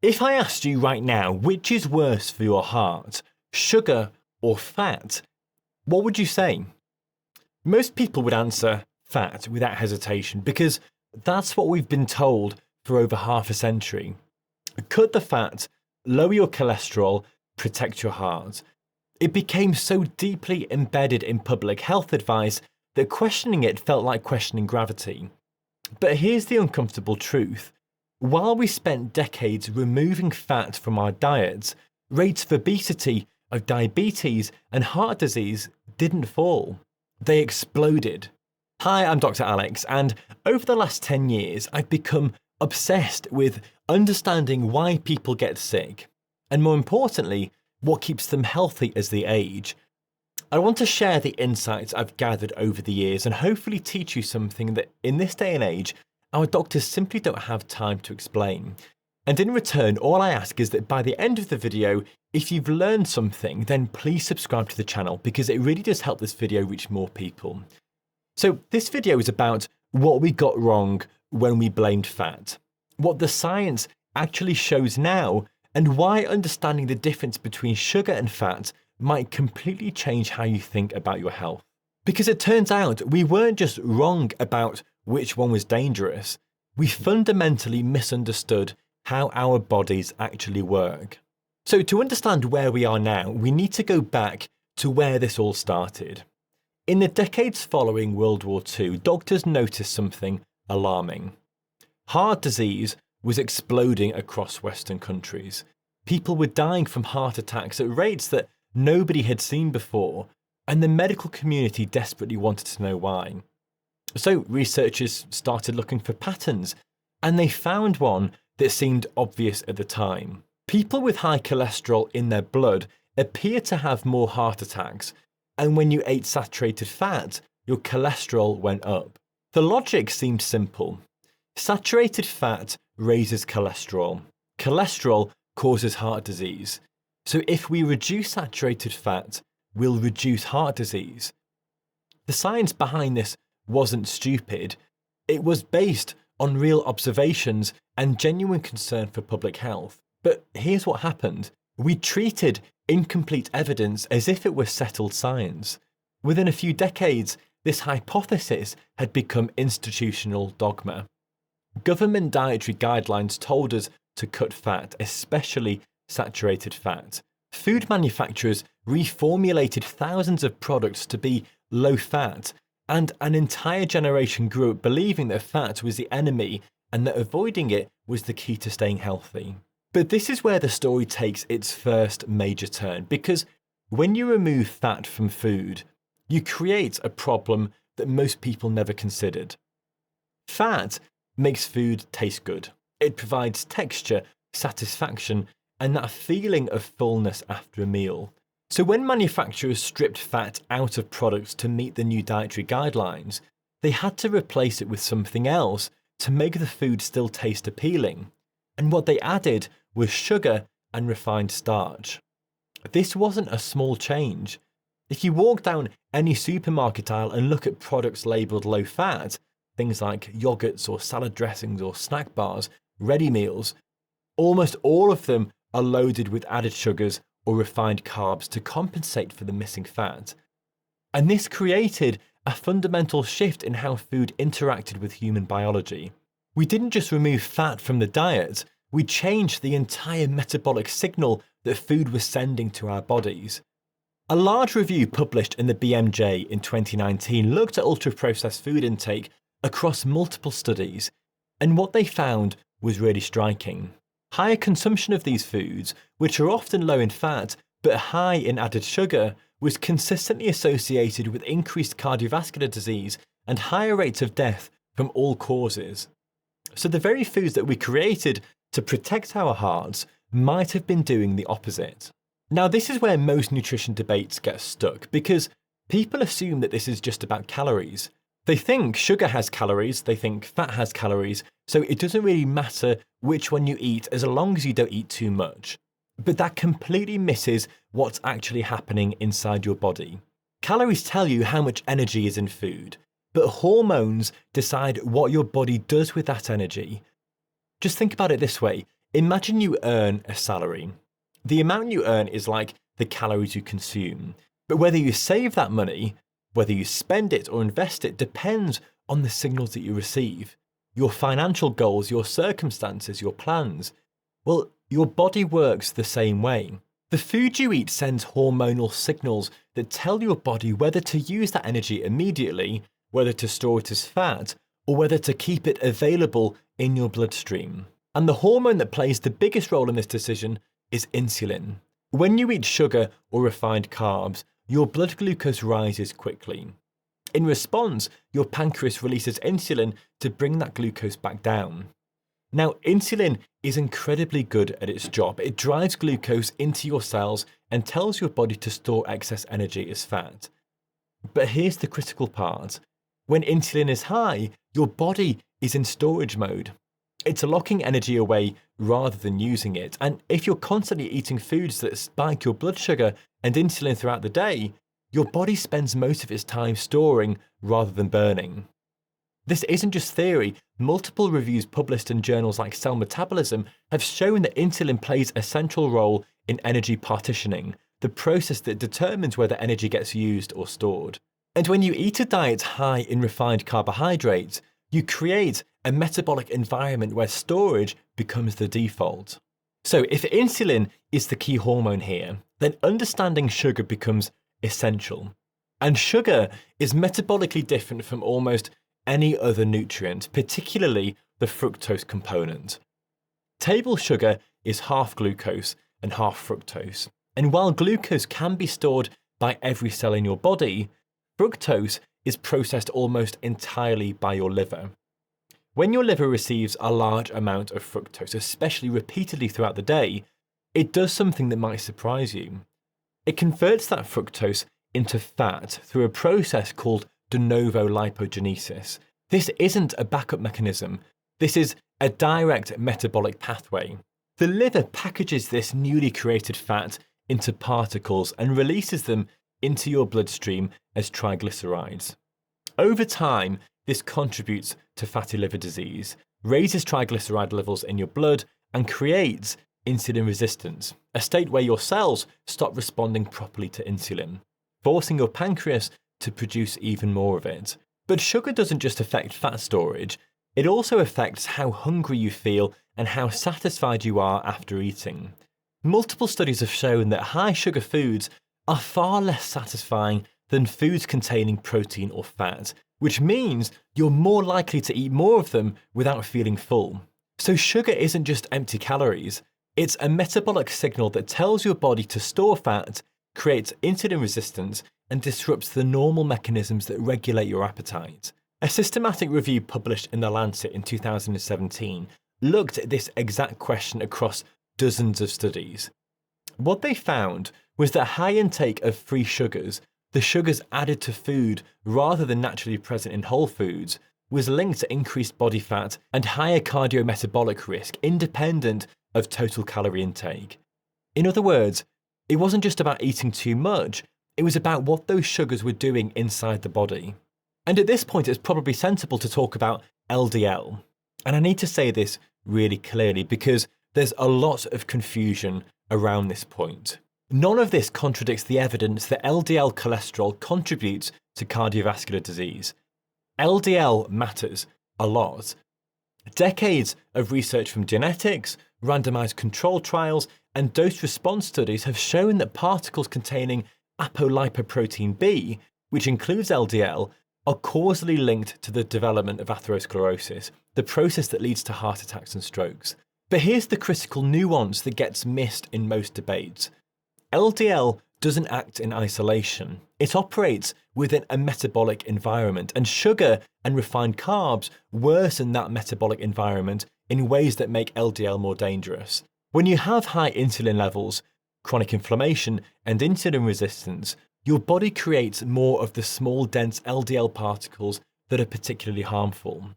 If I asked you right now, which is worse for your heart, sugar or fat, what would you say? Most people would answer fat without hesitation because that's what we've been told for over half a century. Cut the fat, lower your cholesterol, protect your heart. It became so deeply embedded in public health advice that questioning it felt like questioning gravity. But here's the uncomfortable truth. While we spent decades removing fat from our diets, rates of obesity, of diabetes, and heart disease didn't fall. They exploded. Hi, I'm Dr. Alex, and over the last 10 years, I've become obsessed with understanding why people get sick, and more importantly, what keeps them healthy as they age. I want to share the insights I've gathered over the years and hopefully teach you something that in this day and age, our doctors simply don't have time to explain. And in return, all I ask is that by the end of the video, if you've learned something, then please subscribe to the channel because it really does help this video reach more people. So this video is about what we got wrong when we blamed fat, what the science actually shows now, and why understanding the difference between sugar and fat might completely change how you think about your health. Because it turns out we weren't just wrong about which one was dangerous, we fundamentally misunderstood how our bodies actually work. So to understand where we are now, we need to go back to where this all started. In the decades following World War II, doctors noticed something alarming. Heart disease was exploding across Western countries. People were dying from heart attacks at rates that nobody had seen before, and the medical community desperately wanted to know why. So researchers started looking for patterns, and they found one that seemed obvious at the time. People with high cholesterol in their blood appear to have more heart attacks, and when you ate saturated fat, your cholesterol went up. The logic seemed simple. Saturated fat raises cholesterol. Cholesterol causes heart disease. So if we reduce saturated fat, we'll reduce heart disease. The science behind this wasn't stupid. It was based on real observations and genuine concern for public health. But here's what happened. We treated incomplete evidence as if it was settled science. Within a few decades, this hypothesis had become institutional dogma. Government dietary guidelines told us to cut fat, especially saturated fat. Food manufacturers reformulated thousands of products to be low fat, and an entire generation grew up believing that fat was the enemy and that avoiding it was the key to staying healthy. But this is where the story takes its first major turn, because when you remove fat from food, you create a problem that most people never considered. Fat makes food taste good. It provides texture, satisfaction, and that feeling of fullness after a meal. So when manufacturers stripped fat out of products to meet the new dietary guidelines, they had to replace it with something else to make the food still taste appealing. And what they added was sugar and refined starch. This wasn't a small change. If you walk down any supermarket aisle and look at products labelled low fat, things like yogurts or salad dressings or snack bars, ready meals, almost all of them are loaded with added sugars or refined carbs to compensate for the missing fat. And this created a fundamental shift in how food interacted with human biology. We didn't just remove fat from the diet, we changed the entire metabolic signal that food was sending to our bodies. A large review published in the BMJ in 2019 looked at ultra-processed food intake across multiple studies, and what they found was really striking. Higher consumption of these foods, which are often low in fat but high in added sugar, was consistently associated with increased cardiovascular disease and higher rates of death from all causes. So the very foods that we created to protect our hearts might have been doing the opposite. Now this is where most nutrition debates get stuck, because people assume that this is just about calories. They think sugar has calories, they think fat has calories, so it doesn't really matter which one you eat as long as you don't eat too much. But that completely misses what's actually happening inside your body. Calories tell you how much energy is in food, but hormones decide what your body does with that energy. Just think about it this way. Imagine you earn a salary. The amount you earn is like the calories you consume. But whether you save that money, whether you spend it or invest it, depends on the signals that you receive. Your financial goals, your circumstances, your plans. Well, your body works the same way. The food you eat sends hormonal signals that tell your body whether to use that energy immediately, whether to store it as fat, or whether to keep it available in your bloodstream. And the hormone that plays the biggest role in this decision is insulin. When you eat sugar or refined carbs, your blood glucose rises quickly. In response, your pancreas releases insulin to bring that glucose back down. Now, insulin is incredibly good at its job. It drives glucose into your cells and tells your body to store excess energy as fat. But here's the critical part. When insulin is high, your body is in storage mode. It's locking energy away rather than using it. And if you're constantly eating foods that spike your blood sugar and insulin throughout the day, your body spends most of its time storing rather than burning. This isn't just theory. Multiple reviews published in journals like Cell Metabolism have shown that insulin plays a central role in energy partitioning, the process that determines whether energy gets used or stored. And when you eat a diet high in refined carbohydrates, you create a metabolic environment where storage becomes the default. So if insulin is the key hormone here, then understanding sugar becomes essential. And sugar is metabolically different from almost any other nutrient, particularly the fructose component. Table sugar is half glucose and half fructose. And while glucose can be stored by every cell in your body, fructose is processed almost entirely by your liver. When your liver receives a large amount of fructose, especially repeatedly throughout the day, it does something that might surprise you. It converts that fructose into fat through a process called de novo lipogenesis. This isn't a backup mechanism. This is a direct metabolic pathway. The liver packages this newly created fat into particles and releases them into your bloodstream as triglycerides. Over time, this contributes to fatty liver disease, raises triglyceride levels in your blood, and creates insulin resistance, a state where your cells stop responding properly to insulin, forcing your pancreas to produce even more of it. But sugar doesn't just affect fat storage, it also affects how hungry you feel and how satisfied you are after eating. Multiple studies have shown that high sugar foods are far less satisfying than foods containing protein or fat, which means you're more likely to eat more of them without feeling full. So sugar isn't just empty calories, it's a metabolic signal that tells your body to store fat, creates insulin resistance, and disrupts the normal mechanisms that regulate your appetite. A systematic review published in The Lancet in 2017 looked at this exact question across dozens of studies. What they found was that high intake of free sugars, the sugars added to food rather than naturally present in whole foods, was linked to increased body fat and higher cardiometabolic risk independent of total calorie intake. In other words, it wasn't just about eating too much, it was about what those sugars were doing inside the body. And at this point, it's probably sensible to talk about LDL. And I need to say this really clearly because there's a lot of confusion around this point. None of this contradicts the evidence that LDL cholesterol contributes to cardiovascular disease. LDL matters a lot. Decades of research from genetics, randomized control trials, and dose-response studies have shown that particles containing apolipoprotein B, which includes LDL, are causally linked to the development of atherosclerosis, the process that leads to heart attacks and strokes. But here's the critical nuance that gets missed in most debates. LDL doesn't act in isolation. It operates within a metabolic environment, and sugar and refined carbs worsen that metabolic environment in ways that make LDL more dangerous. When you have high insulin levels, chronic inflammation, and insulin resistance, your body creates more of the small, dense LDL particles that are particularly harmful.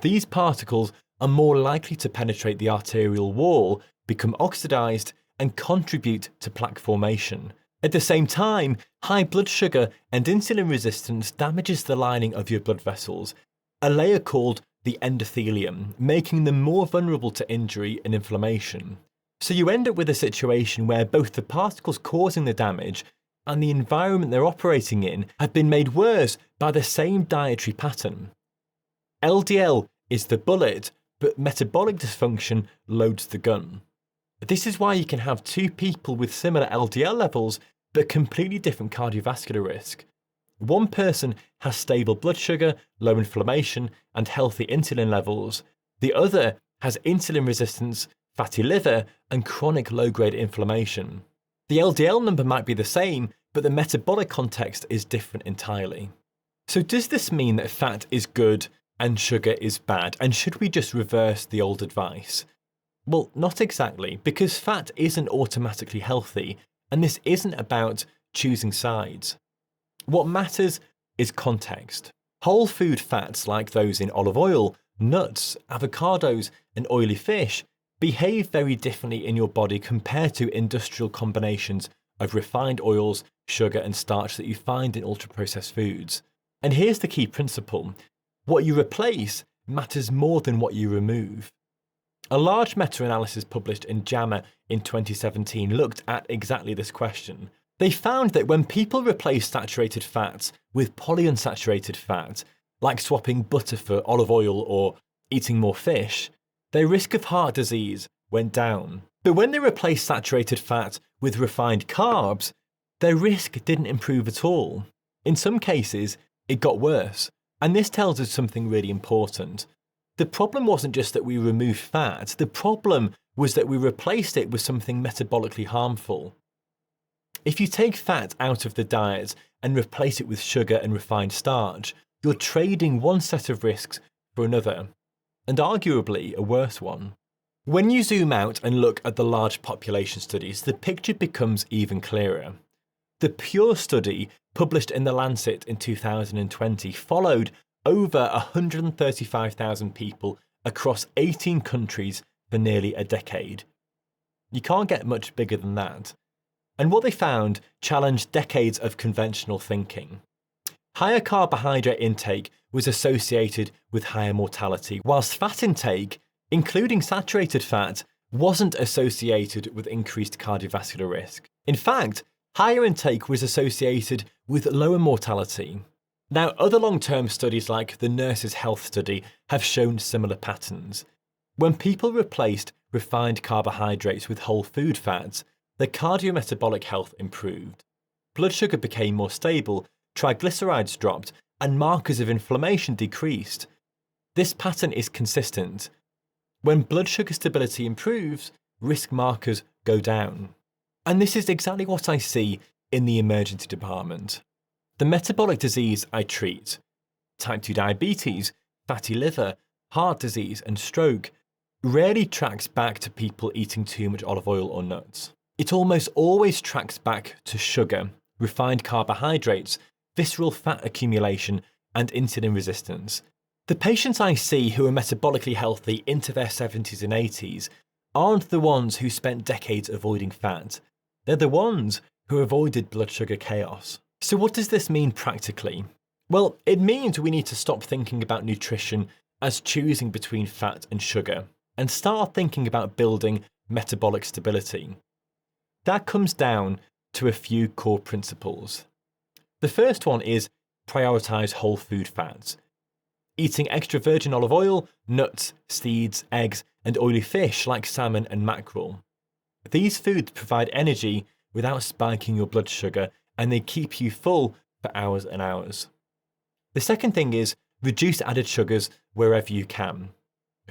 These particles are more likely to penetrate the arterial wall, become oxidized, and contribute to plaque formation. At the same time, high blood sugar and insulin resistance damages the lining of your blood vessels, a layer called the endothelium, making them more vulnerable to injury and inflammation. So you end up with a situation where both the particles causing the damage and the environment they're operating in have been made worse by the same dietary pattern. LDL is the bullet, but metabolic dysfunction loads the gun. This is why you can have two people with similar LDL levels but completely different cardiovascular risk. One person has stable blood sugar, low inflammation, and healthy insulin levels. The other has insulin resistance, fatty liver, and chronic low-grade inflammation. The LDL number might be the same, but the metabolic context is different entirely. So does this mean that fat is good and sugar is bad, and should we just reverse the old advice? Well, not exactly, because fat isn't automatically healthy, and this isn't about choosing sides. What matters is context. Whole food fats like those in olive oil, nuts, avocados, and oily fish behave very differently in your body compared to industrial combinations of refined oils, sugar, and starch that you find in ultra-processed foods. And here's the key principle. What you replace matters more than what you remove. A large meta-analysis published in JAMA in 2017 looked at exactly this question. They found that when people replaced saturated fats with polyunsaturated fat, like swapping butter for olive oil or eating more fish, their risk of heart disease went down. But when they replaced saturated fat with refined carbs, their risk didn't improve at all. In some cases, it got worse. And this tells us something really important. The problem wasn't just that we removed fat, the problem was that we replaced it with something metabolically harmful. If you take fat out of the diet and replace it with sugar and refined starch, you're trading one set of risks for another, and arguably a worse one. When you zoom out and look at the large population studies, the picture becomes even clearer. The Pure study, published in The Lancet in 2020, followed over 135,000 people across 18 countries for nearly a decade. You can't get much bigger than that. And what they found challenged decades of conventional thinking. Higher carbohydrate intake was associated with higher mortality, whilst fat intake, including saturated fat, wasn't associated with increased cardiovascular risk. In fact, higher intake was associated with lower mortality. Now, other long-term studies like the Nurses' Health Study have shown similar patterns. When people replaced refined carbohydrates with whole food fats, their cardiometabolic health improved. Blood sugar became more stable, triglycerides dropped, and markers of inflammation decreased. This pattern is consistent. When blood sugar stability improves, risk markers go down. And this is exactly what I see in the emergency department. The metabolic disease I treat, type 2 diabetes, fatty liver, heart disease, and stroke, rarely tracks back to people eating too much olive oil or nuts. It almost always tracks back to sugar, refined carbohydrates, visceral fat accumulation, and insulin resistance. The patients I see who are metabolically healthy into their 70s and 80s aren't the ones who spent decades avoiding fat. They're the ones who avoided blood sugar chaos. So what does this mean practically? Well, it means we need to stop thinking about nutrition as choosing between fat and sugar and start thinking about building metabolic stability. That comes down to a few core principles. The first one is prioritize whole food fats. Eating extra virgin olive oil, nuts, seeds, eggs, and oily fish like salmon and mackerel. These foods provide energy without spiking your blood sugar, and they keep you full for hours and hours. The second thing is reduce added sugars wherever you can.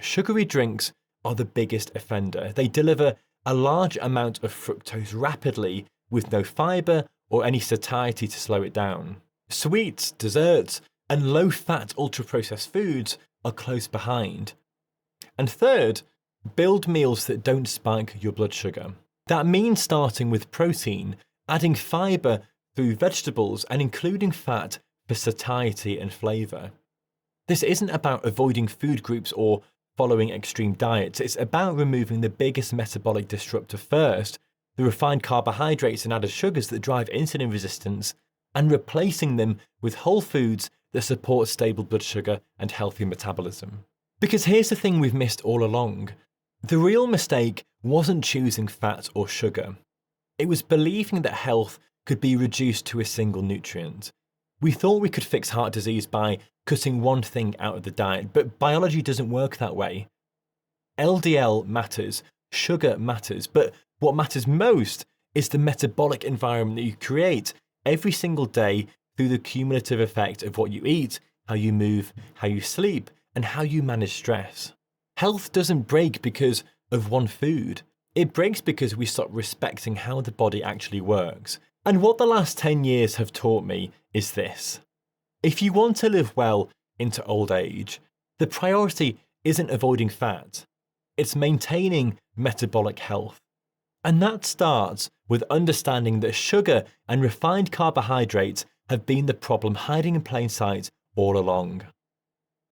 Sugary drinks are the biggest offender. They deliver a large amount of fructose rapidly with no fibre or any satiety to slow it down. Sweets, desserts, and low-fat ultra-processed foods are close behind. And third, build meals that don't spike your blood sugar. That means starting with protein, adding fibre through vegetables, and including fat for satiety and flavour. This isn't about avoiding food groups or following extreme diets. It's about removing the biggest metabolic disruptor first, the refined carbohydrates and added sugars that drive insulin resistance, and replacing them with whole foods that support stable blood sugar and healthy metabolism. Because here's the thing we've missed all along. The real mistake wasn't choosing fat or sugar. It was believing that health could be reduced to a single nutrient. We thought we could fix heart disease by cutting one thing out of the diet, but biology doesn't work that way. LDL matters, sugar matters, but what matters most is the metabolic environment that you create every single day through the cumulative effect of what you eat, how you move, how you sleep, and how you manage stress. Health doesn't break because of one food. It breaks because we stop respecting how the body actually works. And what the last 10 years have taught me is this. If you want to live well into old age, the priority isn't avoiding fat. It's maintaining metabolic health. And that starts with understanding that sugar and refined carbohydrates have been the problem hiding in plain sight all along.